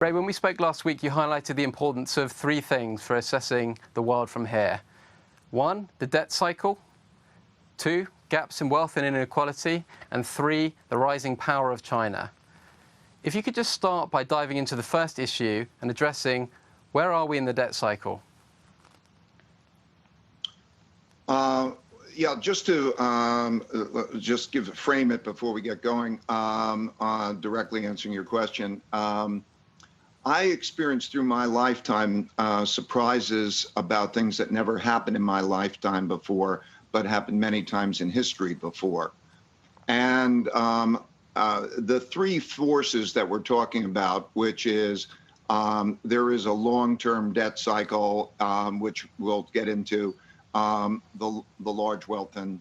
Ray, when we spoke last week, you highlighted the importance of three things for assessing the world from here. One, the debt cycle. Two, gaps in wealth and inequality. And three, the rising power of China. If you could just start by diving into the first issue and addressing where are we in the debt cycle? Yeah, just to frame it before we get going, directly answering your question. I experienced through my lifetime surprises about things that never happened in my lifetime before, but happened many times in history before. And the three forces that we're talking about, which is there is a long-term debt cycle, which we'll get into, the large wealth and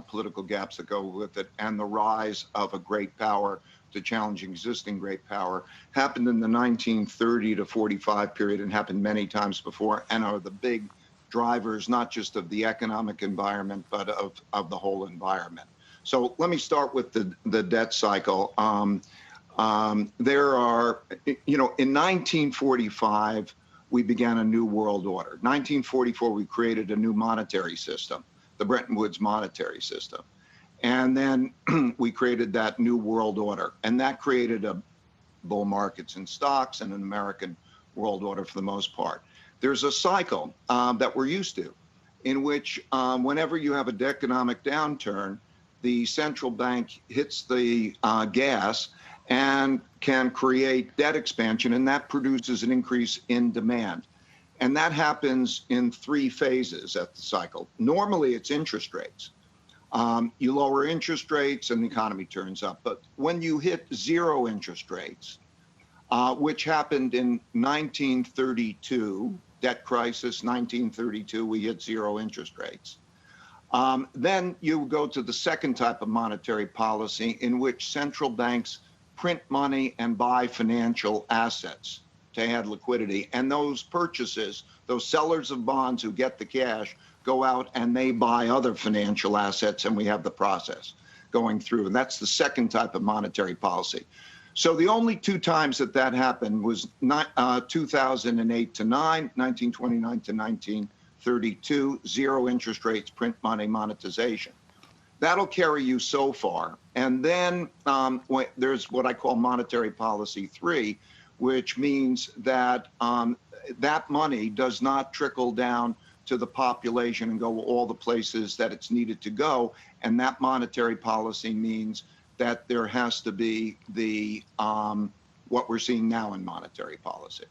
political gaps that go with it, and the rise of a great power to challenge existing great power, happened in the 1930 to 45 period and happened many times before, and are the big drivers, not just of the economic environment, but of the whole environment. So let me start with the debt cycle. There are, in 1945, we began a new world order. 1944, we created a new monetary system, the Bretton Woods monetary system. And then we created that new world order. And that created a bull markets in stocks and an American world order for the most part. There's a cycle that we're used to, in which whenever you have an economic downturn, the central bank hits the gas and can create debt expansion, and that produces an increase in demand. And that happens in three phases at the cycle. Normally, it's interest rates. You lower interest rates and the economy turns up. But when you hit zero interest rates, which happened in 1932, debt crisis, 1932, we hit zero interest rates. Then you go to the second type of monetary policy, in which central banks print money and buy financial assets to add liquidity. And those purchases, those sellers of bonds who get the cash, go out and they buy other financial assets, and we have the process going through. And that's the second type of monetary policy. So the only two times that happened was 2008 to 9, 1929 to 1932, zero interest rates, print money, monetization. That'll carry you so far. And then there's what I call monetary policy 3, which means that that money does not trickle down to the population and go all the places that it's needed to go. And that monetary policy means that there has to be the what we're seeing now in monetary policy.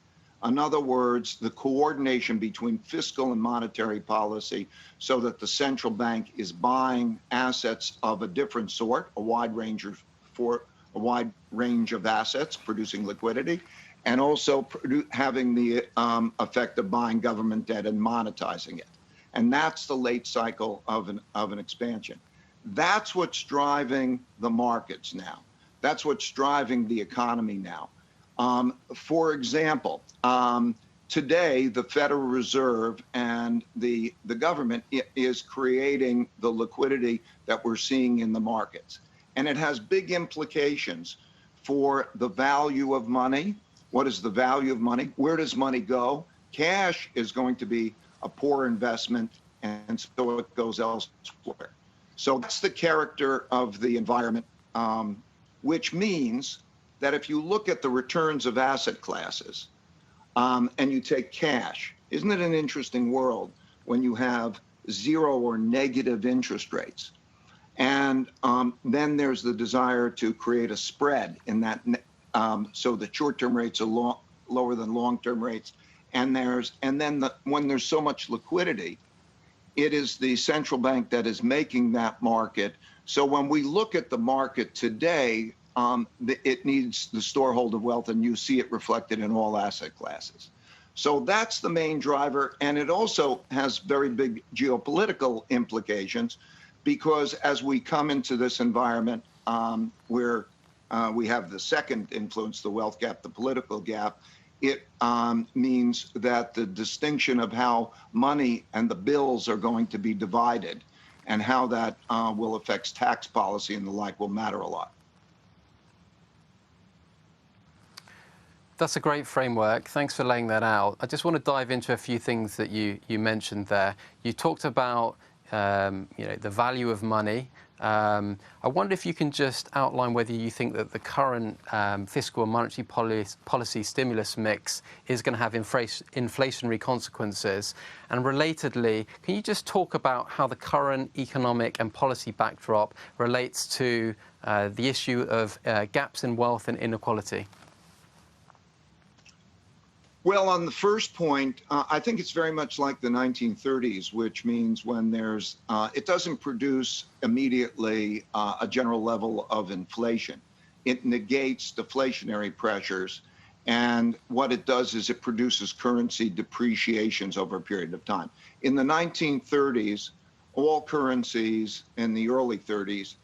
In other words, the coordination between fiscal and monetary policy, so that the central bank is buying assets of a different sort, a wide range of assets, producing liquidity, and also having the effect of buying government debt and monetizing it. And that's the late cycle of an expansion. That's what's driving the markets now. That's what's driving the economy now. For example, today, the Federal Reserve and the government is creating the liquidity that we're seeing in the markets. And it has big implications for the value of money. What is the value of money? Where does money go? Cash is going to be a poor investment, and so it goes elsewhere. So that's the character of the environment, which means that if you look at the returns of asset classes and you take cash, isn't it an interesting world when you have zero or negative interest rates? And then there's the desire to create a spread in that, so the short-term rates are lower than long-term rates. And then when there's so much liquidity, it is the central bank that is making that market. So when we look at the market today, it needs the storehold of wealth, and you see it reflected in all asset classes. So that's the main driver, and it also has very big geopolitical implications, because as we come into this environment where we have the second influence, the wealth gap, the political gap, it means that the distinction of how money and the bills are going to be divided and how that will affect tax policy and the like will matter a lot. That's a great framework. Thanks for laying that out. I just want to dive into a few things that you mentioned there. You talked about the value of money. I wonder if you can just outline whether you think that the current fiscal and monetary policy stimulus mix is going to have inflationary consequences. And relatedly, can you just talk about how the current economic and policy backdrop relates to the issue of gaps in wealth and inequality? Well, on the first point, I think it's very much like the 1930s, which means when it doesn't produce immediately a general level of inflation. It negates deflationary pressures. And what it does is it produces currency depreciations over a period of time. In the 1930s, all currencies in the early 30s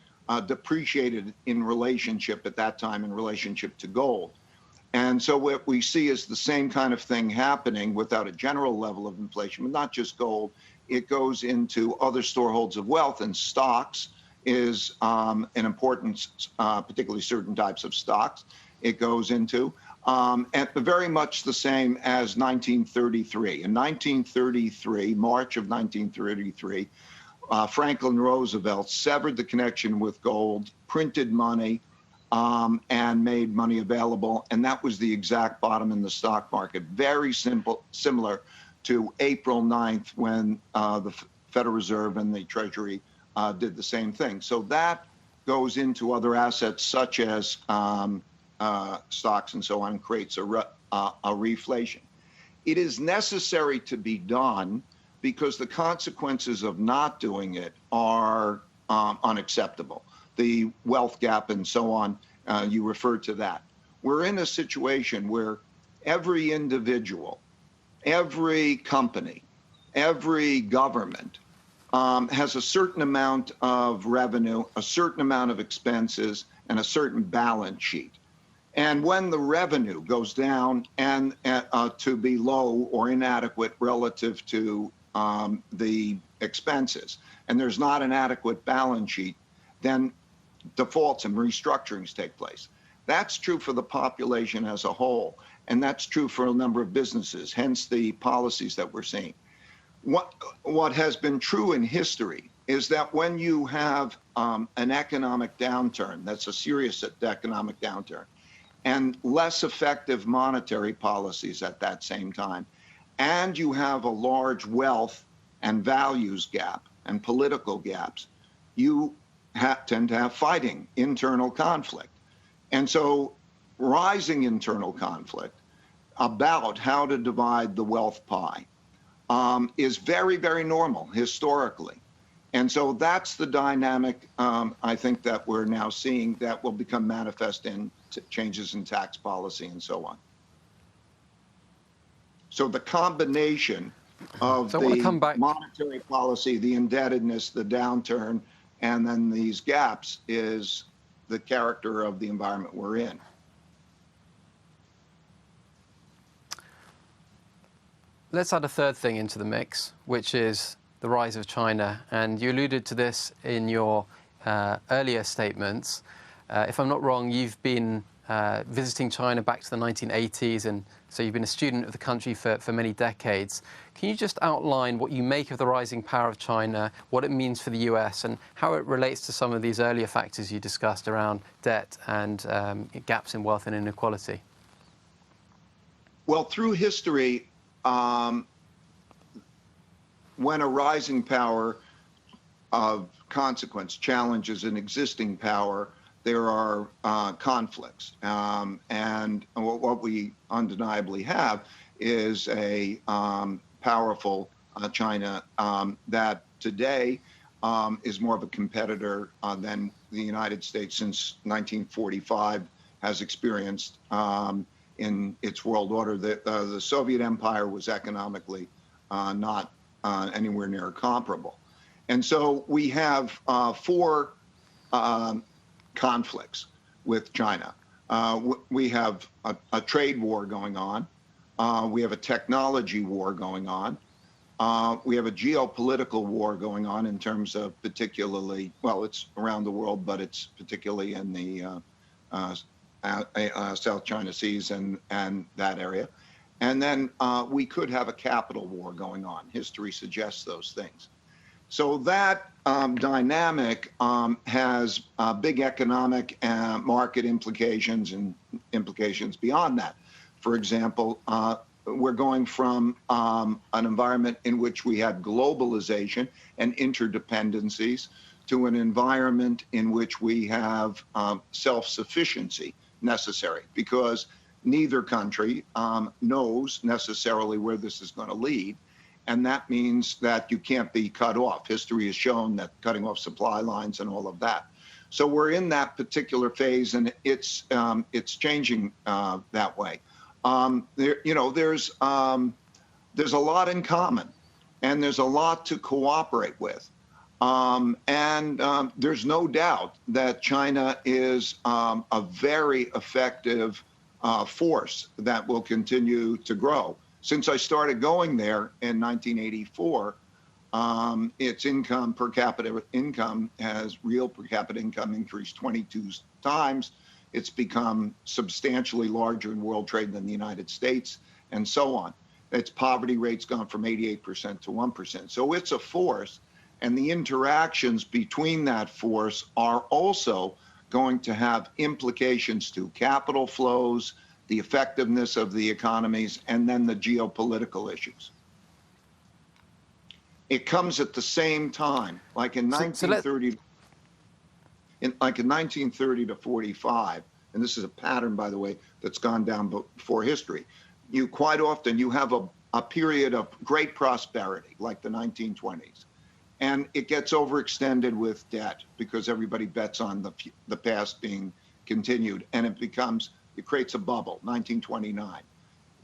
depreciated in relationship at that time in relationship to gold. And so what we see is the same kind of thing happening without a general level of inflation, but not just gold. It goes into other storeholds of wealth, and stocks is an important, particularly certain types of stocks. It goes into, and very much the same as 1933. In 1933, March of 1933, Franklin Roosevelt severed the connection with gold, printed money, and made money available. And that was the exact bottom in the stock market. Very similar to April 9th when the Federal Reserve and the Treasury did the same thing. So that goes into other assets such as stocks and so on, creates a reflation. It is necessary to be done because the consequences of not doing it are unacceptable. The wealth gap and so on, you referred to that. We're in a situation where every individual, every company, every government has a certain amount of revenue, a certain amount of expenses, and a certain balance sheet. And when the revenue goes down and to be low or inadequate relative to the expenses, and there's not an adequate balance sheet, then defaults and restructurings take place. That's true for the population as a whole, and that's true for a number of businesses, hence the policies that we're seeing. What has been true in history is that when you have an economic downturn, that's a serious economic downturn, and less effective monetary policies at that same time, and you have a large wealth and values gap and political gaps, you tend to have fighting, internal conflict. And so rising internal conflict about how to divide the wealth pie is very, very normal historically. And so that's the dynamic I think that we're now seeing that will become manifest in changes in tax policy and so on. So the combination of the monetary policy, the indebtedness, the downturn, and then these gaps is the character of the environment we're in. Let's add a third thing into the mix, which is the rise of China. And you alluded to this in your earlier statements. If I'm not wrong, you've been visiting China back to the 1980s, and so you've been a student of the country for many decades. Can you just outline what you make of the rising power of China, what it means for the US, and how it relates to some of these earlier factors you discussed around debt and gaps in wealth and inequality? Well, through history, when a rising power of consequence challenges an existing power, there are conflicts. And what we undeniably have is a powerful China that today is more of a competitor than the United States since 1945 has experienced in its world order. The Soviet Empire was economically not anywhere near comparable. And so we have four conflicts with China. We have a trade war going on. We have a technology war going on. We have a geopolitical war going on in terms of particularly, well, it's around the world, but it's particularly in the South China Seas and that area. And then we could have a capital war going on. History suggests those things. So that dynamic has big economic market implications and implications beyond that. For example, we're going from an environment in which we had globalization and interdependencies to an environment in which we have self-sufficiency necessary, because neither country knows necessarily where this is going to lead. And that means that you can't be cut off. History has shown that cutting off supply lines and all of that. So we're in that particular phase, and it's changing that way. There's a lot in common, and there's a lot to cooperate with. There's no doubt that China is a very effective force that will continue to grow. Since I started going there in 1984, its income, per capita income, real per capita income increased 22 times. It's become substantially larger in world trade than the United States, and so on. Its poverty rate's gone from 88% to 1%. So it's a force, and the interactions between that force are also going to have implications to capital flows, the effectiveness of the economies, and then the geopolitical issues. It comes at the same time, like in 1930 to 45, and this is a pattern, by the way, that's gone down before history. You quite often, you have a period of great prosperity, like the 1920s, and it gets overextended with debt because everybody bets on the past being continued, and it creates a bubble, 1929.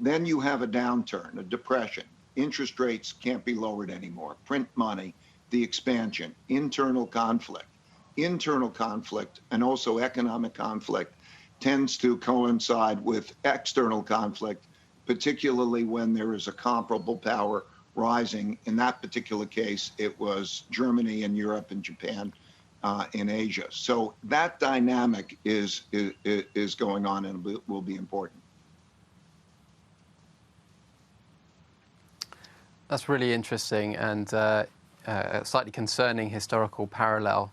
Then you have a downturn, a depression. Interest rates can't be lowered anymore. Print money, the expansion, internal conflict. Internal conflict and also economic conflict tends to coincide with external conflict, particularly when there is a comparable power rising. In that particular case, it was Germany and Europe and Japan in Asia. So that dynamic is going on and will be important. That's really interesting and a slightly concerning historical parallel.